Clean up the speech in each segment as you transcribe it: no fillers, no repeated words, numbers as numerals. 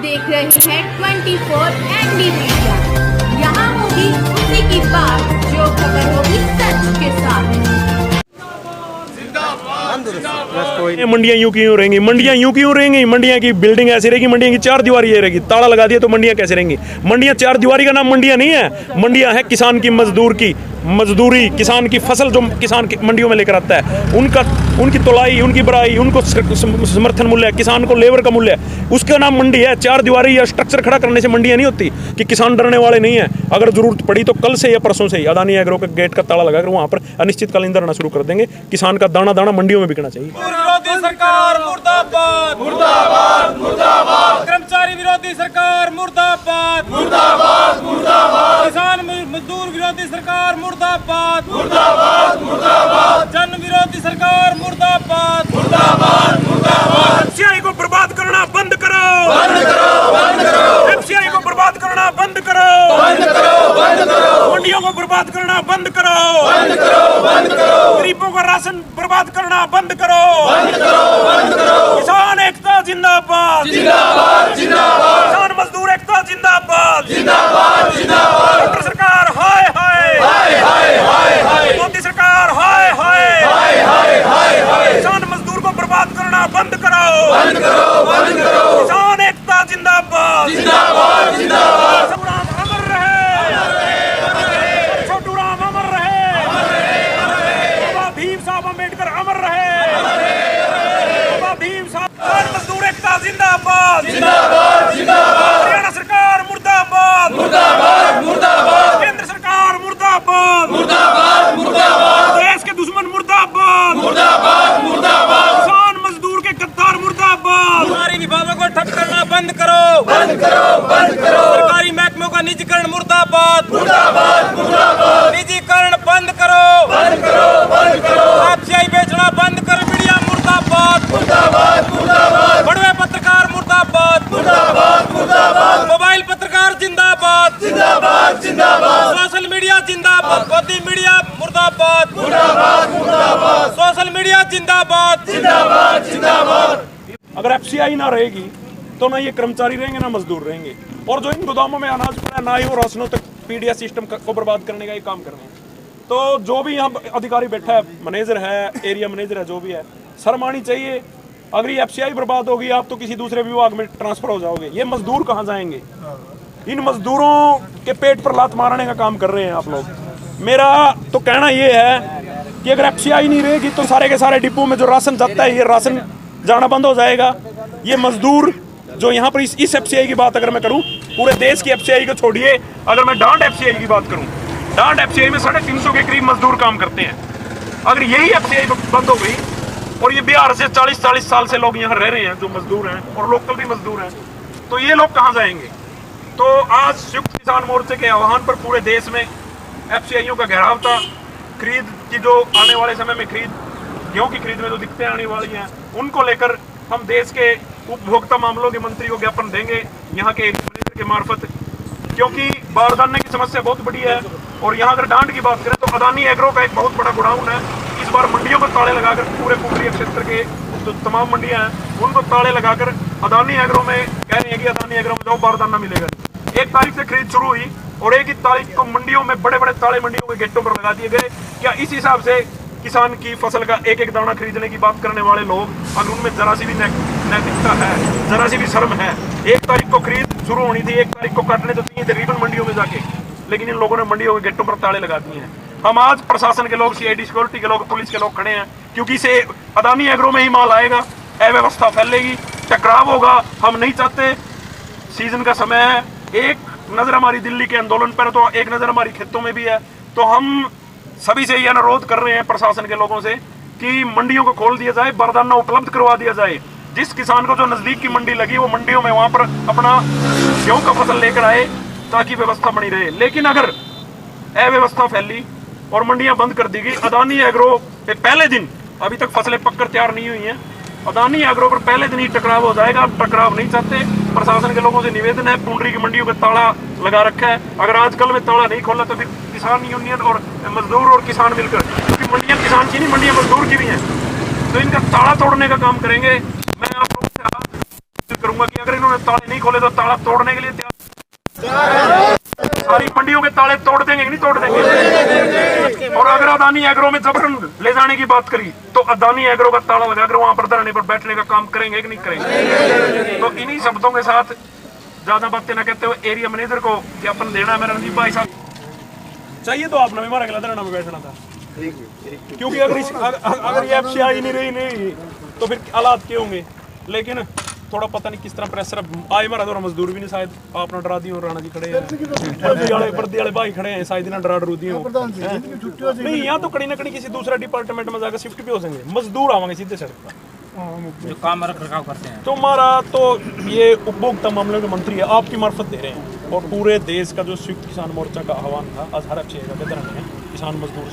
देख रहे हैं 24 एनडी मीडिया। यहाँ होगी उसी की बात जो खबर होगी सच के साथ। मंडियां यूं क्यों रहेंगी? मंडियां यूं क्यों रहेंगी? मंडियां की बिल्डिंग ऐसी रहेगी, मंडियां की चार दीवारी ये रहेगी। ताला लगा दिया तो मंडियां कैसे रहेंगी? मंडियां चार दीवारी का नाम मंडियां नहीं है। मंडियां है किसान की मजदूर की मजदूरी, किसान की फसल जो किसान की मंडियों में लेकर आता है, उनकी तोलाई, उनकी बराई, उनको समर्थन मूल्य, किसान को लेबर का मूल्य, उसका नाम मंडी है। चार दीवारी या स्ट्रक्चर खड़ा करने से मंडियां नहीं होती। कि किसान डरने वाले नहीं है। अगर जरूरत पड़ी तो कल से या परसों से ही अदानी एग्रो के गेट का ताला लगाकर वहां पर अनिश्चितकालीन धरना शुरू कर देंगे। किसान का दाना दाना मंडियों में बिकना चाहिए। विरोधी सरकार मुर्दाबाद, मुर्दाबाद, मुर्दाबाद। कर्मचारी विरोधी सरकार मुर्दाबाद, मुर्दाबाद, मुर्दाबाद। किसान मजदूर विरोधी सरकार मुर्दाबाद, मुर्दाबाद, मुर्दाबाद। जन विरोधी सरकार मुर्दाबाद, मुर्दाबाद, मुर्दाबाद। एफसीआई को बर्बाद करना बंद करो, बंद करो, बंद करो। एफसीआई को बर्बाद करना बंद करो, बंद करो, बंद करो। मंडियों को बर्बाद करना बंद करो, बंद करो, बंद करो। गरीबों का राशन बर्बाद करना बंद करो, बंद करो, बंद करो। किसान एकता जिंदाबाद, जिंदाबाद, जिंदाबाद। किसान मजदूर एकता जिंदाबाद, जिंदाबाद, जिंदाबाद। केंद्र सरकार हाय हाय, हाय, हाय, हाय, हाय। मोदी सरकार हाय हाय, हाय, हाय, हाय, हाय। किसान मजदूर को बर्बाद करना बंद करो, बंद करो, बंद करो। किसान एकता जिंदाबाद, जिंदाबाद, जिंदाबाद। छोटू राम अमर रहे, छोटू राम अमर रहे, बाबा भीम साहब अम्बेडकर अमर रहे, बाबा भीम साहब। किसान मजदूर एकता जिंदाबाद, जिंदाबाद, जिंदाबाद। हरियाणा सरकार मुर्दाबाद, मुर्दाबाद, मुर्दाबाद। केंद्र सरकार मुर्दाबाद, मुर्दाबाद, मुर्दाबाद। देश के दुश्मन मुर्दाबाद, मुर्दाबाद, मुर्दाबाद। किसान मजदूर के गद्दार मुर्दाबाद। सरकारी विभागों को ठप करना बंद करो, बंद करो, बंद करो। सरकारी महकमों का निजीकरण मुर्दाबाद, मुर्दाबाद, मुर्दाबाद। निजीकरण बंद करो, बंद करो, बंद करो। एफसीआई बेचना बंद करो, मीडिया मुर्दाबाद, मुर्दाबाद, मुर्दाबाद। बड़वे पत्रकार मुर्दाबाद, मुर्दाबाद, मुर्दाबाद। मोबाइल पत्रकार जिंदाबाद, जिंदाबाद, जिंदाबाद। सोशल मीडिया जिंदाबाद, गोदी मीडिया मुर्दाबाद, मुर्दाबाद, मुर्दाबाद। सोशल मीडिया जिंदाबाद, जिंदाबाद, जिंदाबाद। अगर एफसीआई ना रहेगी तो ना ये कर्मचारी रहेंगे ना मजदूर रहेंगे। और जो इन गोदामों में अनाज पड़ा है ना ही वो राशनों तक पीडीएस सिस्टम को बर्बाद करने का ये काम कर रहे हैं। तो जो भी यहाँ अधिकारी बैठा है, मैनेजर है, एरिया मैनेजर है, जो भी है, शर्म आनी चाहिए। अगर ये एफसीआई बर्बाद होगी आप तो किसी दूसरे विभाग में ट्रांसफर हो जाओगे। ये मजदूर कहाँ जाएंगे? इन मजदूरों के पेट पर लात मारने का काम कर रहे हैं आप लोग। मेरा तो कहना ये है कि अगर एफसीआई नहीं रहेगी तो सारे के सारे डिपो में जो राशन जाता है ये राशन जाना बंद हो जाएगा। ये मजदूर जो यहाँ पर इस एफसीआई की बात अगर मैं करूँ, पूरे देश की एफसीआई को छोड़िए, अगर मैं डांड एफसीआई की बात करूँ, डांड एफसीआई में 350 के करीब मजदूर काम करते हैं। अगर यही एफसीआई बंद हो गई और ये बिहार से 40-40 साल से लोग यहाँ रह रहे हैं जो मजदूर हैं और लोकल भी मजदूर हैं, तो ये लोग कहाँ जाएंगे? तो आज संयुक्त किसान मोर्चे के आह्वान पर पूरे देश में एफसीआईओ का घेराव था। खरीद की जो आने वाले समय में गेहूं की खरीद में जो दिक्कतें आने वाली हैं उनको लेकर हम देश के उपभोक्ता मामलों के मंत्री को ज्ञापन देंगे यहाँ के मिनिस्टर के मार्फत, क्योंकि बारदाने की समस्या बहुत बड़ी है। और यहाँ अगर डांड की बात करें तो अदानी एग्रो का एक बहुत बड़ा गोडाउन है। इस बार मंडियों को ताले लगाकर पूरे कुमरिया क्षेत्र के जो तमाम मंडियां हैं उनको ताले लगाकर अदानी एग्रो में कह रहे हैं कि अदानी एग्रो में जाओ बारदाना मिलेगा। 1 तारीख से खरीद शुरू हुई और 1 तारीख को मंडियों में बड़े बड़े ताले मंडियों के गेटों पर लगा दिए गए। क्या इस हिसाब से किसान की फसल का एक एक दाना खरीदने की बात करने वाले लोग, अगर उनमें जरा सी भी नैतिकता है, जरा सी भी शर्म है? 1 तारीख को खरीद शुरू होनी थी, 1 तारीख को काटने तो चाहिए तकरीबन मंडियों में जाके, लेकिन इन लोगों ने मंडियों के गेटों पर ताले लगा दिए हैं। हम आज प्रशासन के लोग, सीआईडी सिक्योरिटी के लोग, पुलिस के लोग खड़े हैं क्योंकि इसे अदानी एग्रो में ही माल आएगा, अव्यवस्था फैलेगी, टकराव होगा। हम नहीं चाहते। सीजन का समय है, एक नजर हमारी दिल्ली के आंदोलन पर तो एक नजर हमारी खेतों में भी है। तो हम सभी से यह अनुरोध कर रहे हैं प्रशासन के लोगों से कि मंडियों को खोल दिया जाए, बारदाना उपलब्ध करवा दिया जाए। जिस किसान को जो नजदीक की मंडी लगी वो मंडियों में वहां पर अपना गेहूं का फसल लेकर आए ताकि व्यवस्था बनी रहे। लेकिन अगर अव्यवस्था फैली और मंडियां बंद कर दी गई, अदानी एग्रो पे पहले दिन, अभी तक फसलें पककर तैयार नहीं हुई हैं, अदानी एग्रो पर पहले दिन ही टकराव हो जाएगा। टकराव नहीं चाहते। प्रशासन के लोगों से निवेदन है, पुंडरी की मंडियों का ताला लगा रखा है, अगर आज कल में ताला नहीं खोला तो फिर किसान यूनियन और मजदूर और किसान मिलकर, क्योंकि मंडियां किसान की नहीं, मंडियां मजदूर की भी हैं, तो इनका ताला तोड़ने का काम करेंगे। मैं आप लोगों से करूंगा दूंगा कि अगर इन्होंने ताले नहीं खोले तो ताला तोड़ने के लिए तैयार। सारी मंडियों के ताले तोड़ देंगे कि नहीं तोड़ देंगे। और अगर अदानी एग्रो में जबरन ले जाने की बात करी तो अदानी एग्रो का ताला लगाकर वहां पर धरने पर बैठने का काम करेंगे कि नहीं करेंगे। तो इन्हीं शब्दों के साथ ज्यादा बातें ना कहते हुए एरिया मैनेजर को ज्ञापन देना है। मेरा रणदीप भाई साहब चाहिए तो आपने हमारा अगला धरना में बैठना था, क्योंकि अगर ये एफसीआई नहीं रही नहीं तो फिर हालात क्या होंगे। लेकिन थोड़ा पता नहीं किस तरह प्रेशर आए मारा थोड़ा मजदूर भी नहीं शायद आपने डरा दी। और राणा जी खड़े हैं, पर्दी वाले भाई खड़े हैं, शायद इन्हें डरा डरू दी हो नहीं। यहाँ तो कहीं ना कहीं किसी दूसरा डिपार्टमेंट में जाकर शिफ्ट भी हो सकेंगे, मजदूर आवांगे सीधे सड़क पर जो काम रखरखाव करते हैं। तुम्हारा तो ये उपभोक्ता मामलों के मंत्री है, आपकी मार्फत दे रहे हैं। और पूरे देश का जो संयुक्त किसान मोर्चा का आह्वान था आज हर किसान मजदूर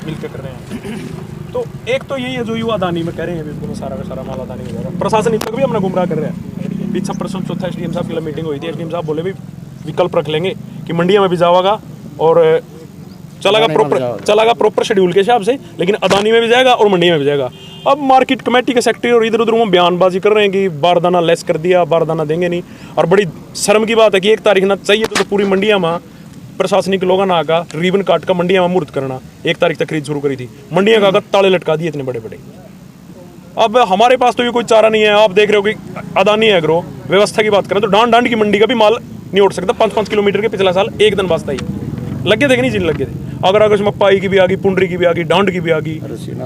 मिलकर कर रहे हैं। तो एक तो यही है जो युवा अदानी में कह रहे हैं बिल्कुल सारा का सारा माल अदानी हो जाएगा। प्रशासन तक भी हमने गुमराह कर रहे हैं। बीच परसों चौथा एसडीएम साहब की मीटिंग हुई थी। एसडीएम साहब बोले भी विकल्प रख लेंगे कि मंडिया में भी जाएगा और चलेगा प्रॉपर शेड्यूल के हिसाब से, लेकिन अदानी में भी जाएगा और मंडी में भी जाएगा। अब मार्केट कमेटी के सेक्रेटरी और इधर उधर वो बयानबाजी कर रहे हैं कि बारदाना लेस कर दिया, बारदाना देंगे नहीं। और बड़ी शर्म की बात है कि 1 तारीख ना चाहिए तो पूरी मंडिया में प्रशासनिक लोगों ने आगा रिबन काट का मंडिया में मुहूर्त करना 1 तारीख तक खरीद शुरू करी थी। मंडिया का आगा ताले लटका दिए इतने बड़े बड़े। अब हमारे पास तो ये कोई चारा नहीं है। आप देख रहे हो कि अदानी एग्रो व्यवस्था की बात करें तो डांड की मंडी का भी माल नहीं उठ सकता। 5-5 किलोमीटर के पिछला साल एक दिन वास्ता ही लगे थे कि नहीं जिन लगे थे। अगर उसमें पाई की भी आ गई, पुंडरी की भी आ गई, डांड की भी आ गई,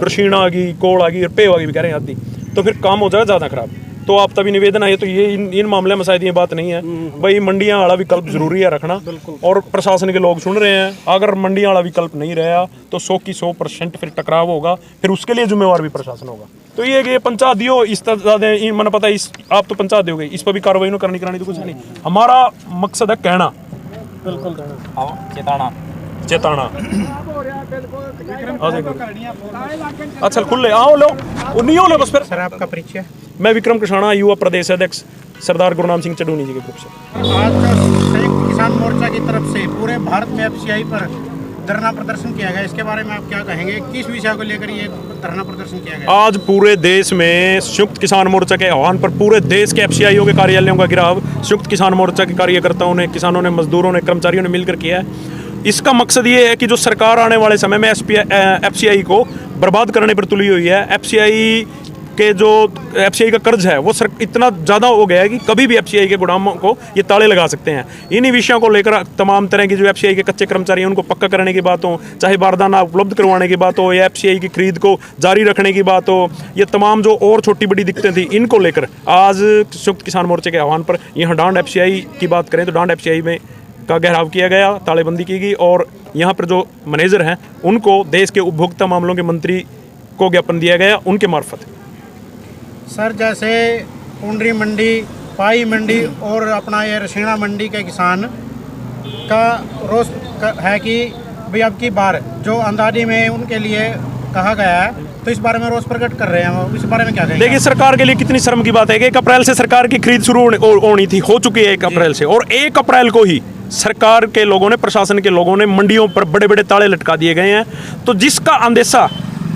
रशीना आ गई, कोल आ गई और पेव आ गई भी कह रहे हैं आती, तो फिर काम हो जाएगा ज़्यादा खराब। तो आप तभी निवेदन है तो ये इन मामले में शायद ये बात नहीं है भाई। मंडियां वाला विकल्प जरूरी है रखना और प्रशासन के लोग सुन रहे हैं। अगर मंडियां वाला विकल्प नहीं रहा तो 100% फिर टकराव होगा, फिर उसके लिए जिम्मेवार भी प्रशासन होगा। तो ये कि पंचायत दियो इस तरह मैंने पता इस आप तो पंचायत दोगे, इस पर भी कार्रवाई नहीं करानी तो कुछ नहीं। हमारा मकसद है कहना, बिल्कुल चेताना। अच्छा खुले आओ लो नहीं हो लो बस। फिर सर आपका परिचय? मैं विक्रम कृष्णा, युवा प्रदेश अध्यक्ष सरदार गुरनाम सिंह चडूनी जी के ग्रुप से। आज संयुक्त किसान मोर्चा की तरफ से पूरे भारत में एफसीआई पर धरना प्रदर्शन किया गया, इसके बारे में आप क्या कहेंगे? किस विषय को लेकर ये धरना प्रदर्शन किया गया? आज पूरे देश में संयुक्त किसान मोर्चा के आह्वान पर पूरे देश के एफसीआईओ के कार्यालयों का घेराव संयुक्त किसान मोर्चा के कार्यकर्ताओं ने, किसानों ने, मजदूरों ने, कर्मचारियों ने मिलकर किया है। इसका मकसद ये है कि जो सरकार आने वाले समय में एफसीआई को बर्बाद करने पर तुली हुई है। एफसीआई का कर्ज है वो इतना ज़्यादा हो गया है कि कभी भी एफसीआई के गोदामों को ये ताले लगा सकते हैं। इन्हीं विषयों को लेकर तमाम तरह की जो एफसीआई के कच्चे कर्मचारी हैं उनको पक्का करने की बात हो, चाहे बारदाना उपलब्ध करवाने की बात हो या एफसीआई की खरीद को जारी रखने की बात हो, ये तमाम जो और छोटी बड़ी दिक्कतें थी इनको लेकर आज संयुक्त किसान मोर्चे के आह्वान पर यहाँ डांड एफसीआई की बात करें तो डांड एफसीआई में का घेराव किया गया, तालेबंदी की गई और यहाँ पर जो मैनेजर हैं उनको देश के उपभोक्ता मामलों के मंत्री को ज्ञापन दिया गया उनके मार्फत। सर जैसे पुंडरी मंडी, पाई मंडी और अपना ये रशीना मंडी के किसान का रोष है कि भाई अब की बार जो अंदाजी में उनके लिए कहा गया है तो इस बारे में रोष प्रकट कर रहे हैं, इस बारे में क्या कहेंगे? देखिए सरकार के लिए कितनी शर्म की बात है कि 1 अप्रैल से सरकार की खरीद शुरू होनी थी, हो चुकी है 1 अप्रैल से, और 1 अप्रैल को ही सरकार के लोगों ने, प्रशासन के लोगों ने मंडियों पर बड़े बड़े ताले लटका दिए गए हैं। तो जिसका अंदेशा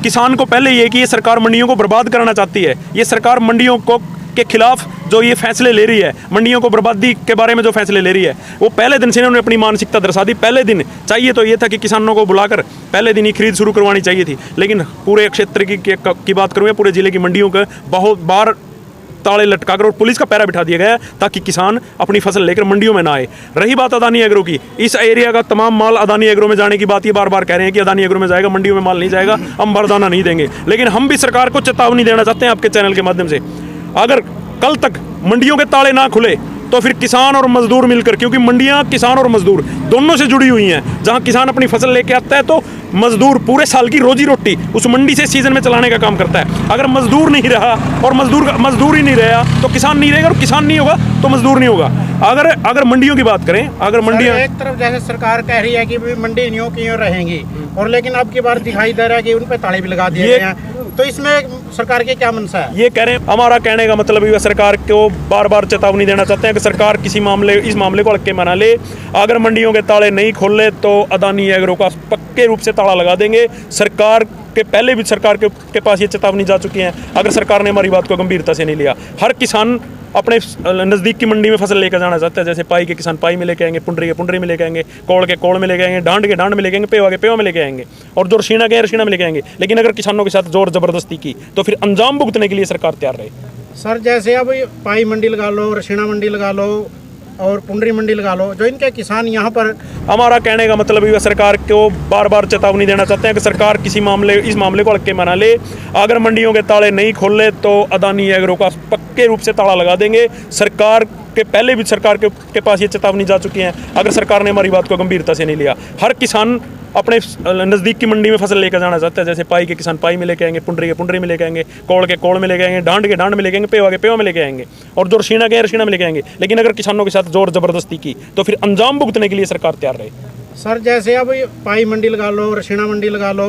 किसान को पहले ये कि ये सरकार मंडियों को बर्बाद करना चाहती है, ये सरकार मंडियों को के खिलाफ जो ये फैसले ले रही है, मंडियों को बर्बादी के बारे में जो फैसले ले रही है, वो पहले दिन से इन्होंने अपनी मानसिकता दर्शा दी। पहले दिन चाहिए तो ये था कि किसानों को बुलाकर पहले दिन ही खरीद शुरू करवानी चाहिए थी, लेकिन पूरे क्षेत्र की बात करूँ, पूरे जिले की मंडियों का बहुत बार ताले लटकाकर और पुलिस का पैरा बिठा दिया गया ताकि किसान अपनी फसल लेकर मंडियों में ना आए। रही बात अदानी एग्रो की, इस एरिया का तमाम माल अदानी एग्रो में जाने की बात ये बार बार कह रहे हैं कि अदानी एग्रो में जाएगा, मंडियों में माल नहीं जाएगा, हम बारदाना नहीं देंगे। लेकिन हम भी सरकार को चेतावनी देना चाहते हैं आपके चैनल के माध्यम से, अगर कल तक मंडियों के ताले ना खुले तो फिर किसान और मजदूर मिलकर, क्योंकि मंडियां किसान और मजदूर दोनों से जुड़ी हुई हैं, जहां किसान अपनी फसल लेके आता है तो मजदूर पूरे साल की रोजी रोटी उस मंडी से सीजन में चलाने का काम करता है। अगर मजदूर नहीं रहा और मजदूर ही नहीं रहा तो किसान नहीं रहेगा, और किसान नहीं होगा तो मजदूर नहीं होगा। अगर मंडियों की बात करें, अगर मंडियां एक तरफ जैसे सरकार कह रही है कि मंडी यूं की यूं रहेंगी, और लेकिन अब की बार दिखाई दे रहा है कि उन पे ताले भी लगा दिए गए हैं, तो इसमें सरकार की क्या मंशा है? ये कह रहे हैं, हमारा कहने का मतलब ये सरकार को बार बार चेतावनी देना चाहते हैं कि सरकार इस मामले को हल्के में ना ले। अगर मंडियों के ताले नहीं खोले तो अदानी एग्रो का पक्के रूप से ताला लगा देंगे। सरकार के पहले भी सरकार के पास ये चेतावनी जा चुकी है। अगर सरकार ने हमारी बात को गंभीरता से नहीं लिया, हर किसान अपने नज़दीक की मंडी में फसल लेकर जाना चाहता है। जैसे पाई के किसान पाई में लेके आएंगे, पुंडरी के पुंडरी में लेके आएंगे, कोड़ के कोड़ में लेके आएंगे, डांड के डांड में लेके आएंगे, पेवा के पेवा में लेके आएंगे, और जो रशीना के रशीना में लेके आएंगे। लेकिन अगर किसानों के साथ जोर जबरदस्ती की तो फिर अंजाम भुगतने के लिए सरकार तैयार रहे। सर जैसे अब पाई मंडी लगा लो, रशीना मंडी लगा लो और पुंडरी मंडी लगा लो, जो इनके किसान यहाँ पर, हमारा कहने का मतलब ये सरकार को बार बार चेतावनी देना चाहते हैं कि सरकार इस मामले को हल्के में ना ले। अगर मंडियों के ताले नहीं खोले तो अदानी एग्रो का पक्के रूप से ताला लगा देंगे। सरकार के पहले भी सरकार के पास ये चेतावनी जा चुकी है। अगर सरकार ने हमारी बात को गंभीरता से नहीं लिया, हर किसान अपने नज़दीक की मंडी में फसल लेकर जाना चाहता है। जैसे पाई के किसान पाई में लेके आएंगे, पुंडरी के पुंडरी में लेके आएंगे, कोड़ के कोड़ में लेके आएंगे, डांड के डांड में लेके आएंगे, पेवा के पेवा में लेके आएंगे, और जो रशीना के रशीना में लेके आएंगे। लेकिन अगर किसानों के साथ जोर जबरदस्ती की तो फिर अंजाम भुगतने के लिए सरकार तैयार रहे। सर जैसे अब पाई मंडी लगा लो, रशीना मंडी लगा लो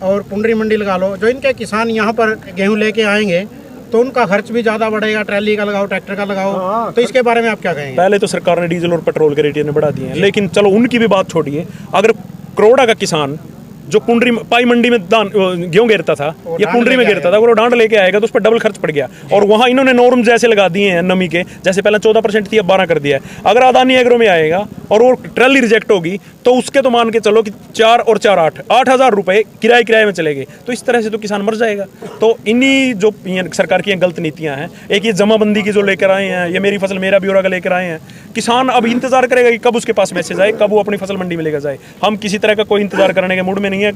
और पुंडरी मंडी लगा लो, जो इनके किसान यहाँ पर गेहूँ लेके आएंगे तो उनका खर्च भी ज़्यादा बढ़ेगा। ट्रैली का लगाओ, ट्रैक्टर का लगाओ, तो इसके बारे में आप क्या कहेंगे? पहले तो सरकार ने डीजल और पेट्रोल के रेट ने बढ़ा दिए हैं, लेकिन चलो उनकी भी बात छोड़िए। अगर करोड़ा का किसान जो पुंडरी पाई मंडी में गेहूं गिरता था या पुंडरी में गिरता था, वो डांड लेके आएगा तो उस पर डबल खर्च पड़ गया। और वहां इन्होंने नॉर्म जैसे लगा दिए हैं नमी के, जैसे पहले 14% थी अब 12 कर दिया है। अगर अदानी एग्रो में आएगा और वो ट्रैली रिजेक्ट होगी तो उसके तो मान के चलो कि 4 और 4 8,000 रुपए किराए में चलेंगे। तो इस तरह से तो किसान मर जाएगा। तो इन्हीं जो सरकार की गलत नीतियां हैं, एक ये जमाबंदी की जो लेकर आए हैं, ये मेरी फसल मेरा ब्यौरा का लेकर आए हैं, किसान अब इंतजार करेगा कि कब उसके पास मैसेज आए, कब वो अपनी फसल मंडी में लेकर जाए। हम किसी तरह का कोई इंतजार करने के मूड में नहीं है।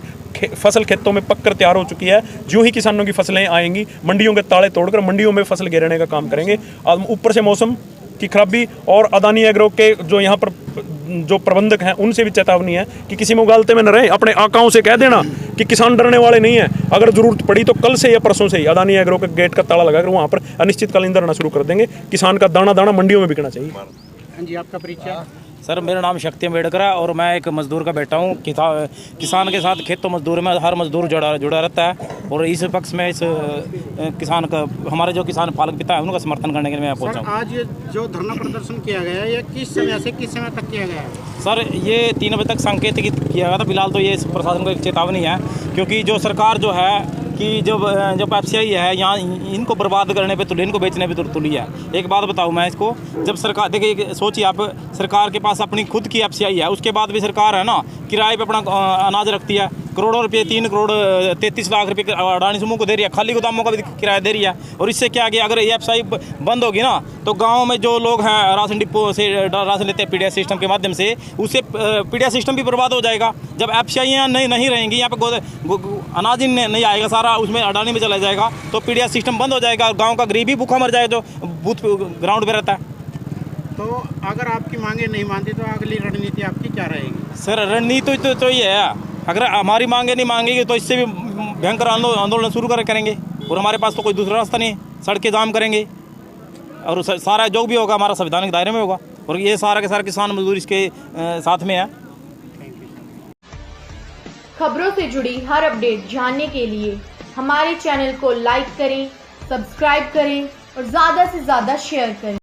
फसल खेतों में पककर तैयार हो चुकी है। जो ही किसानों की फसलें आएंगी, मंडियों के ताले तोड़कर मंडियों में फसल गिरने का काम करेंगे। ऊपर से मौसम की खराबी और अदानी एग्रो के जो यहाँ पर जो प्रबंधक हैं उनसे भी चेतावनी है कि किसी मुगालते में न रहे। अपने आकाओं से कह देना कि किसान डरने वाले नहीं है। अगर जरूरत पड़ी तो कल से या परसों से ही अदानी एग्रो के गेट का ताला लगाकर वहाँ पर अनिश्चितकालीन धरना शुरू कर देंगे। किसान का दाना दाना मंडियों में बिकना चाहिए। हाँ जी, आपका परिचय? सर मेरा नाम शक्ति अम्बेडकर है और मैं एक मजदूर का बेटा हूँ। किसान के साथ खेतों मजदूर में हर मजदूर जुड़ा रहता है और इस पक्ष में इस किसान का, हमारे जो किसान पालक पिता है उनका समर्थन करने के लिए मैं पहुँचा हूँ। आज जो धरना प्रदर्शन किया गया है, ये किस समय से किस समय तक किया गया है? सर ये 3 बजे तक सांकेतिक किया गया था। फिलहाल तो ये प्रशासन को एक चेतावनी है, क्योंकि जो सरकार जो है कि जब एफसीआई है यहाँ इनको बर्बाद करने पे तुली, इनको बेचने पे तुली है। एक बात बताऊँ मैं इसको, जब सरकार देखिए, सोचिए आप, सरकार के पास अपनी खुद की एफसीआई है, उसके बाद भी सरकार है ना किराए पे अपना अनाज रखती है। करोड़ों रुपये, 3 करोड़ 33 लाख रुपये अडानी समूह को दे रही है, खाली गोदामों का भी किराया दे रही है। और इससे क्या कि अगर ये एफसीआई बंद होगी ना तो गाँव में जो लोग हैं राशन डिपो से राशन लेते हैं पीडीएस सिस्टम के माध्यम से, उससे पीडीएस सिस्टम भी बर्बाद हो जाएगा। जब एफसीआई नहीं रहेंगी, यहाँ पे अनाज ही नहीं आएगा, सारा उसमें अडानी में चला जाएगा, तो पीडीएस सिस्टम बंद हो जाएगा और गाँव का गरीब ही भूखा मर जाएगा जो बूथ ग्राउंड पर रहता है। तो अगर आपकी मांगे नहीं मानती तो अगली रणनीति आपकी क्या रहेगी? सर रणनीति तो ये है, अगर हमारी मांगे नहीं मांगेगी तो इससे भी भयंकर आंदोलन शुरू करेंगे और हमारे पास तो कोई दूसरा रास्ता नहीं है। सड़कें जाम करेंगे और सारा जो भी होगा हमारा संविधानिक दायरे में होगा और ये सारा के सारा किसान मजदूर इसके साथ में है। खबरों से जुड़ी हर अपडेट जानने के लिए हमारे चैनल को लाइक करें, सब्सक्राइब करें और ज़्यादा से ज़्यादा शेयर करें।